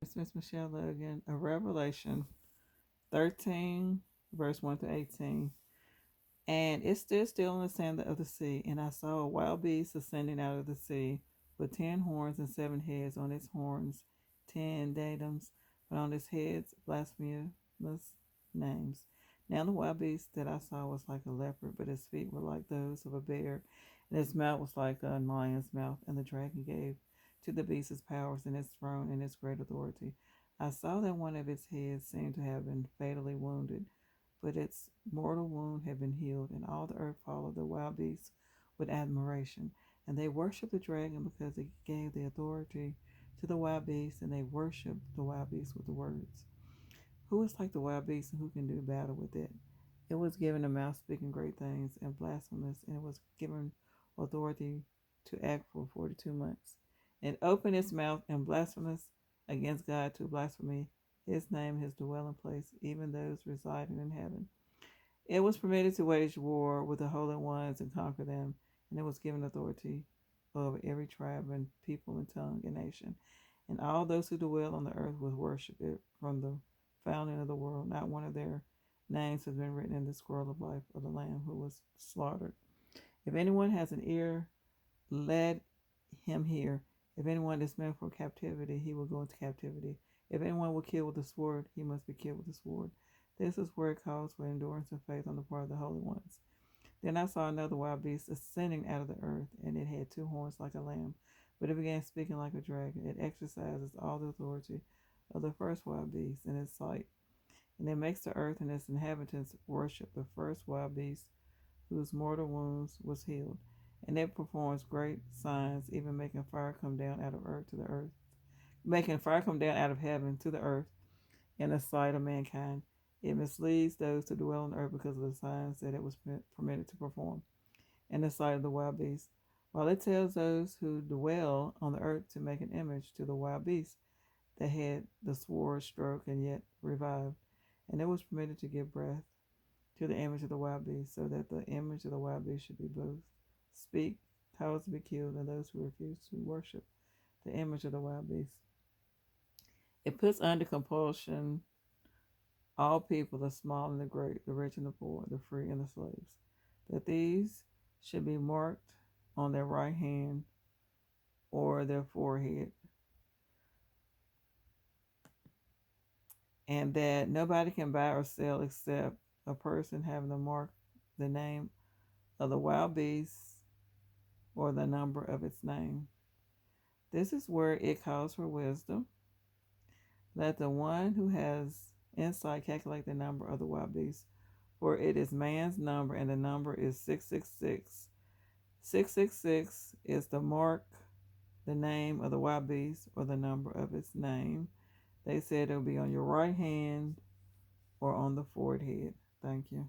It's Miss Michelle Logan of Revelation 13, verse 1 to 18. And it stood still in the sand of the sea, and I saw a wild beast ascending out of the sea, with 10 horns and 7 heads. On its horns 10 diadems, but on its heads blasphemous names. Now the wild beast that I saw was like a leopard, but his feet were like those of a bear, and his mouth was like a lion's mouth. And the dragon gave to the beast his powers and his throne and his great authority. I saw that one of its heads seemed to have been fatally wounded, but its mortal wound had been healed, and all the earth followed the wild beast with admiration. And they worshipped the dragon because it gave the authority to the wild beast, and they worshipped the wild beast with the words. Who is like the wild beast, and who can do battle with it? It was given a mouth speaking great things and blasphemous, and it was given authority to act for 42 months. And opened its mouth and blasphemous against God to blaspheme his name, his dwelling place, even those residing in heaven. It was permitted to wage war with the holy ones and conquer them, and it was given authority over every tribe and people and tongue and nation. And all those who dwell on the earth will worship it from the founding of the world. Not one of their names has been written in the scroll of life of the Lamb who was slaughtered. If anyone has an ear, let him hear. If anyone is meant for captivity, he will go into captivity. If anyone will kill with the sword, he must be killed with the sword. This is where it calls for endurance and faith on the part of the holy ones. Then I saw another wild beast ascending out of the earth, and it had 2 horns like a lamb, but it began speaking like a dragon. It exercises all the authority of the first wild beast in its sight, and it makes the earth and its inhabitants worship the first wild beast whose mortal wounds was healed. And it performs great signs, even making fire come down out of earth to the earth, making fire come down out of heaven to the earth in the sight of mankind. It misleads those who dwell on earth because of the signs that it was permitted to perform in the sight of the wild beast, while it tells those who dwell on the earth to make an image to the wild beast that had the sword stroke and yet revived. And it was permitted to give breath to the image of the wild beast, so that the image of the wild beast should be both speak, cause to be killed, and those who refuse to worship the image of the wild beast. It puts under compulsion all people, the small and the great, the rich and the poor, the free and the slaves, that these should be marked on their right hand or their forehead, and that nobody can buy or sell except a person having the mark, the name of the wild beast, or the number of its name. This is where it calls for wisdom. Let the one who has insight calculate the number of the wild beast, for it is man's number, and the number is 666. 666 is the mark, the name of the wild beast, or the number of its name. They said it'll be on your right hand or on the forehead. Thank you.